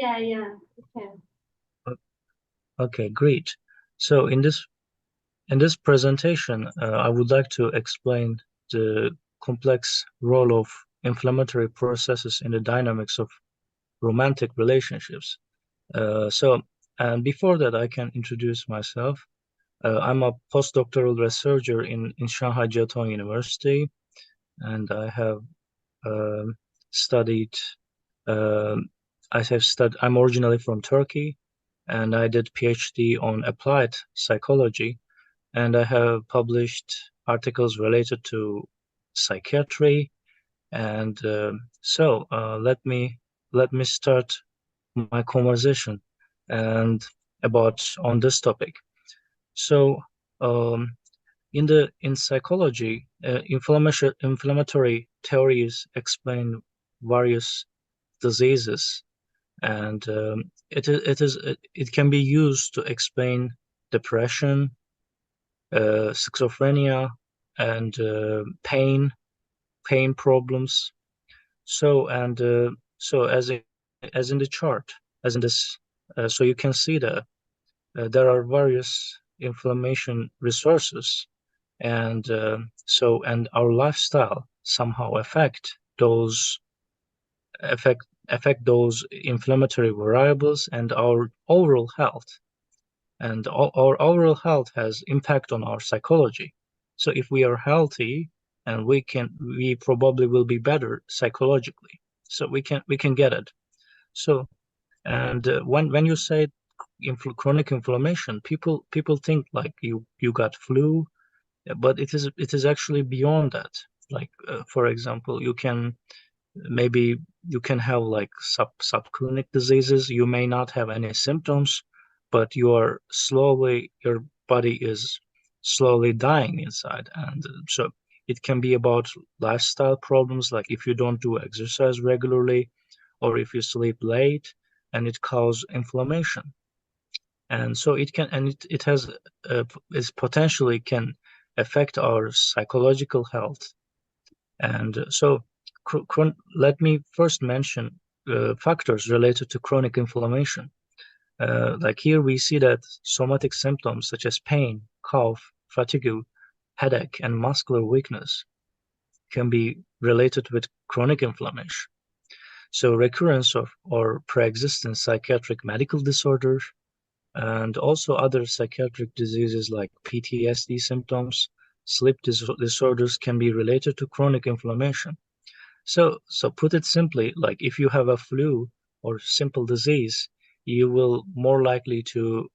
Yeah, you can. O- Okay, great. So in this presentation, I would like to explain the complex role of inflammatory processes in the dynamics of romantic relationships. And before that, I can introduce myself. I'm a postdoctoral researcher in Shanghai Jiao Tong University, and I have um studied. Um, I'm originally from Turkey, and I did PhD on applied psychology, and I have published articles related to psychiatry. And let me start my conversation and about on this topic. So, um, in psychology, inflammatory theories explain various diseases, and it can be used to explain depression, schizophrenia, and pain problems. So as in the chart, as in this, so you can see that there are various inflammation resources, and our lifestyle somehow affect those inflammatory variables and our overall health. And our overall health has impact on our psychology. So if we are healthy, and we probably will be better psychologically. So we can get it. So and when you say chronic inflammation, people think like you got flu, but it is actually beyond that. Like for example, maybe you can have like subclinic diseases. You may not have any symptoms, but your body is slowly dying inside. And so it can be about lifestyle problems, like if you don't do exercise regularly, or if you sleep late, and it causes inflammation. And so it has is potentially can affect our psychological health. And so let me first mention factors related to chronic inflammation. Like here we see that somatic symptoms such as pain, cough, fatigue, headache, and muscular weakness can be related with chronic inflammation. So recurrence of or pre-existing psychiatric medical disorders, and also other psychiatric diseases like PTSD symptoms, disorders can be related to chronic inflammation. So put it simply, like if you have a flu or simple disease, you will more likely to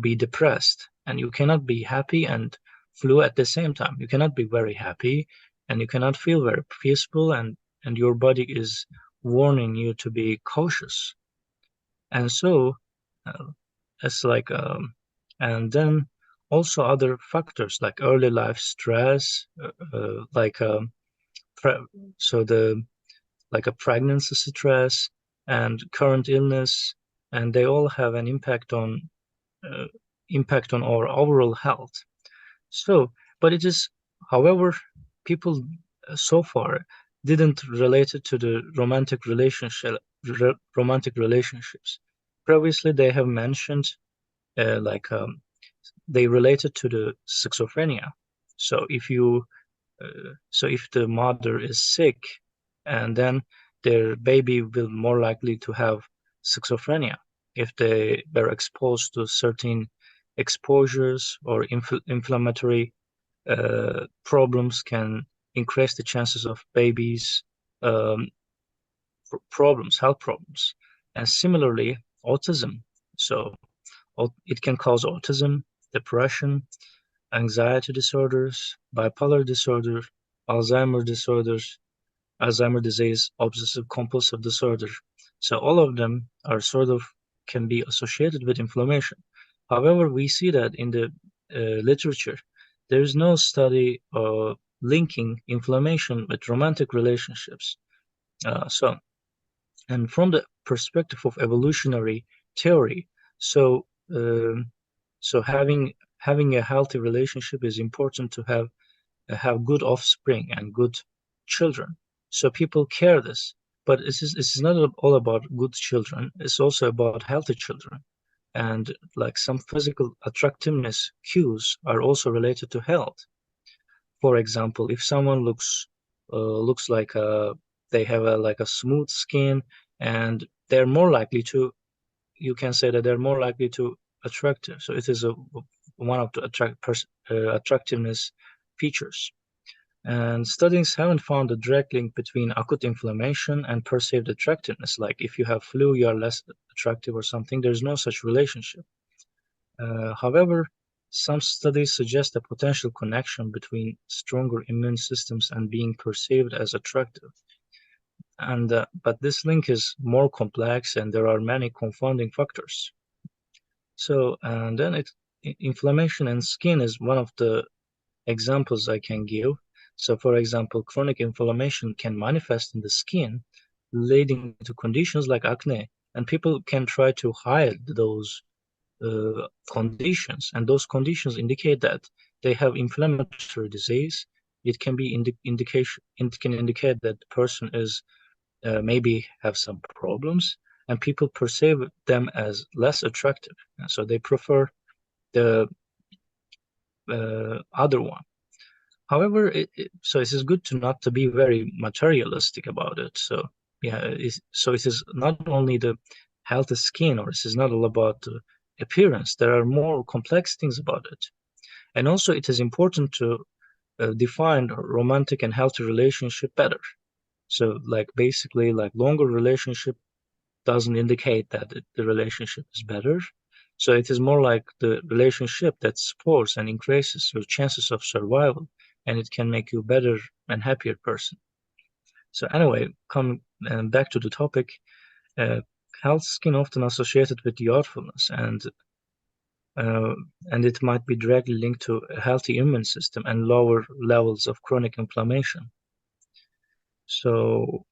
be depressed, and you cannot be happy and flu at the same time. You cannot be very happy, and you cannot feel very peaceful, and your body is warning you to be cautious. And so uh, it's like and then also other factors like early life stress, like pre- so the like a pregnancy stress and current illness, and they all have an uh, impact on our overall health. So, but it is, however, people so far didn't relate it to the romantic relationships. Previously, they have mentioned like they related to the schizophrenia. So if the mother is sick, and then their baby will more likely to have schizophrenia if they were exposed to certain exposures, or inflammatory problems can increase the chances of babies um, health problems. And similarly, autism. So it can cause autism, depression, anxiety disorders, bipolar disorder, Alzheimer disorders, Alzheimer disease, obsessive compulsive disorder. So all of them are sort of can be associated with inflammation. However, we see that in the literature, there is no study linking inflammation with romantic relationships. So, and from the perspective of evolutionary theory, so um, so having a healthy relationship is important to have good offspring and good children. So people care this. But this is not all about good children. It's also about healthy children. And like some physical attractiveness cues are also related to health. For example, if someone looks like they have like a smooth skin, and they're more likely to, you can say that they're more likely to attractive. So it is one of the attractiveness features. And studies haven't found a direct link between acute inflammation and perceived attractiveness. Like if you have flu, you are less attractive or something. There's no such relationship. However, some studies suggest a potential connection between stronger immune systems and being perceived as attractive. And but this link is more complex, and there are many confounding factors. So, and then inflammation in skin is one of the examples I can give. So, for example, chronic inflammation can manifest in the skin, leading to conditions like acne, and people can try to hide those conditions, and those conditions indicate that they have inflammatory disease. It can be indication. It can indicate that the person is maybe have some problems, and people perceive them as less attractive, and so they prefer the other one. However, so it is good to not to be very materialistic about it. So yeah, so it is not only the healthy skin, or this is not all about the appearance. There are more complex things about it, and also it is important to define a romantic and healthy relationship better. So like basically, like longer relationship doesn't indicate that the relationship is better. So it is more like the relationship that supports and increases your chances of survival, and it can make you a better and happier person. So anyway, coming back to the topic, uh, health skin often associated with youthfulness, uh, and it might be directly linked to a healthy immune system and lower levels of chronic inflammation. So,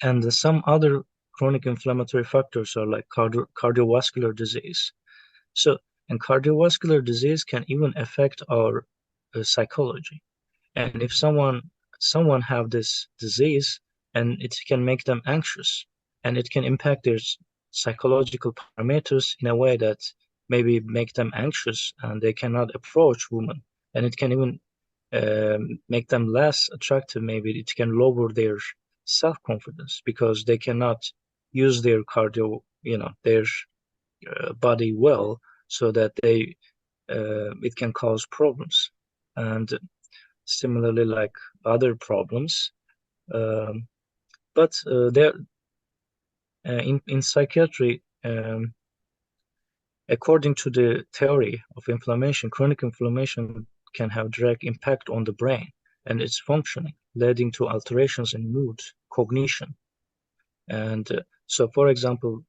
and some other chronic inflammatory factors are like cardiovascular disease. So, and cardiovascular disease can even affect our psychology. And if someone have this disease, and it can make them anxious, and it can impact their psychological parameters in a way that maybe make them anxious, and they cannot approach women, and it can even make them less attractive. Maybe it can lower their self-confidence because they cannot use their cardio, their body well, so that they it can cause problems. And similarly, like other problems, um, but there in psychiatry, according to the theory of inflammation, chronic inflammation can have direct impact on the brain and its functioning, leading to alterations in mood, cognition. And so, for example,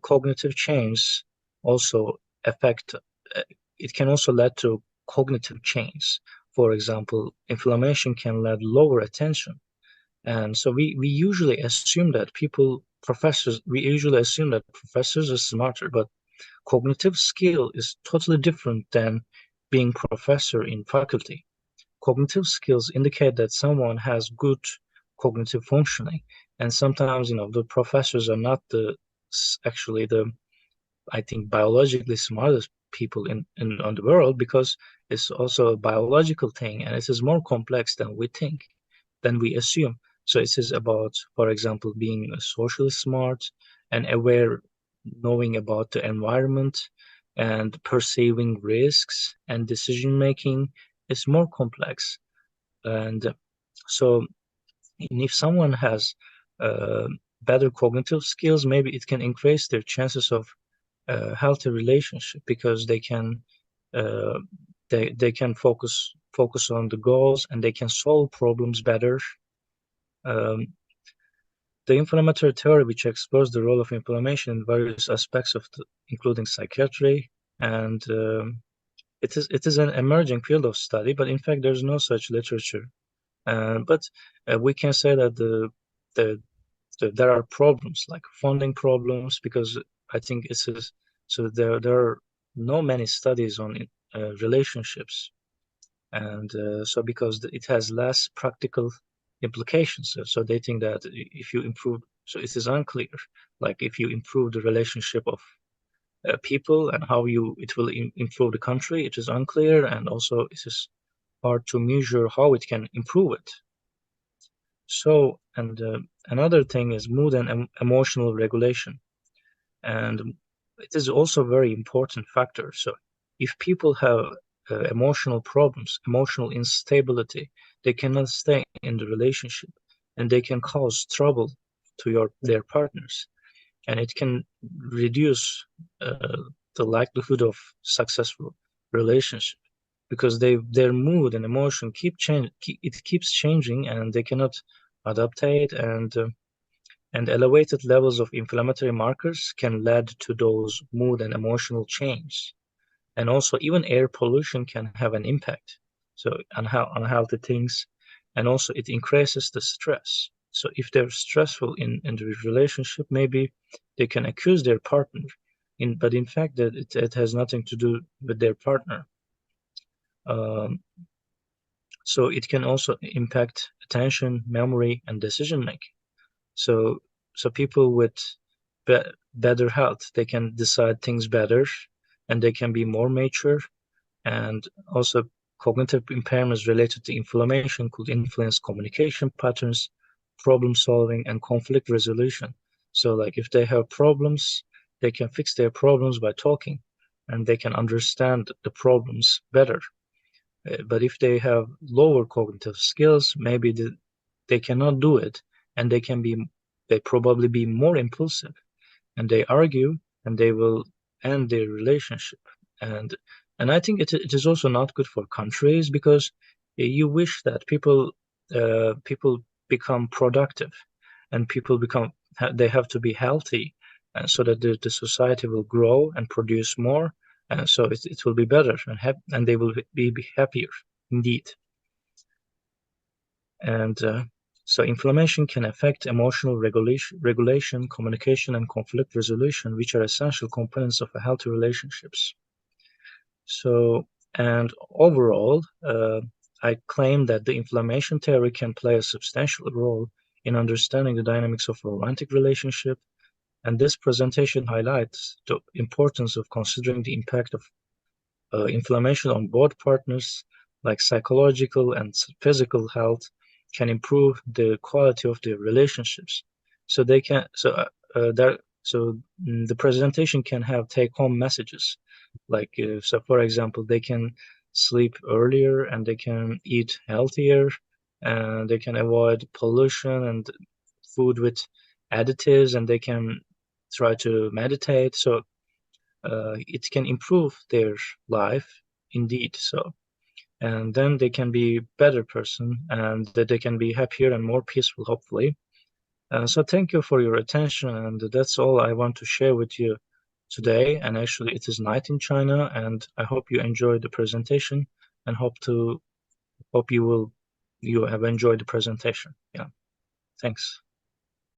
cognitive change also affect, it can also lead to cognitive change. For example, inflammation can lead lower attention. And so we usually assume that we usually assume that professors are smarter, but cognitive skill is totally different than being professor in faculty. Cognitive skills indicate that someone has good cognitive functioning, and sometimes the professors are not actually the, I think, biologically smartest people in on the world, because it's also a biological thing, and it is more complex than we think, than we assume. So it is about, for example, being socially smart and aware, knowing about the environment and perceiving risks, and decision making is more complex. And so, and if someone has uh, better cognitive skills, maybe it can increase their chances of healthy relationship, because uh, they can focus on the goals, and they can solve problems better. Um, the inflammatory theory, which explores the role of inflammation in various aspects including psychiatry, and it is an emerging field of study, but in fact there's no such literature. But we can say that the there are problems like funding problems, because I think so there are no many studies on relationships, and so because it has less practical implications. So they think that if you improve, so it is unclear, like if you improve the relationship of people and how it will improve the country, it is unclear, and also it is hard to measure how it can improve it. So, and another thing is mood and emotional regulation. And it is also a very important factor. So if people have emotional problems, emotional instability, they cannot stay in the relationship, and they can cause trouble to their partners, and it can reduce the likelihood of successful relationship, because their mood and emotion it keeps changing, and they cannot adaptate, and elevated levels of inflammatory markers can lead to those mood and emotional changes. And also even air pollution can have an impact, so on how unhealthy things, and also it increases the stress. So if they're stressful in the relationship, maybe they can accuse their partner, but in fact that it has nothing to do with their partner. um, so it can also impact attention, memory, and decision making. So people with better health, they can decide things better, and they can be more mature. And also cognitive impairments related to inflammation could influence communication patterns, problem solving, and conflict resolution. So like if they have problems, they can fix their problems by talking, and they can understand the problems better. But if they have lower cognitive skills, maybe they cannot do it, and they probably be more impulsive, and they argue, and they will end their relationship. and and I think it is also not good for countries, because you wish that people become productive, and people they have to be healthy, so that the society will grow and produce more, and so it will be better, and they will be happier indeed. And so inflammation can affect emotional regulation, communication, and conflict resolution, which are essential components of a healthy relationships. So, and overall, I claim that the inflammation theory can play a substantial role in understanding the dynamics of a romantic relationship. And this presentation highlights the importance of considering the impact of inflammation on both partners, like psychological and physical health, can improve the quality of their relationships. So they can that so the presentation can have take-home messages, like so for example, they can sleep earlier, and they can eat healthier, and they can avoid pollution and food with additives, and they can try to meditate. So it can improve their life indeed. So, and then they can be better person, and that they can be happier and more peaceful, hopefully. So thank you for your attention, and that's all I want to share with you today. And actually, it is night in China, and I hope you enjoyed the presentation, and hope you have enjoyed the presentation. Yeah, thanks.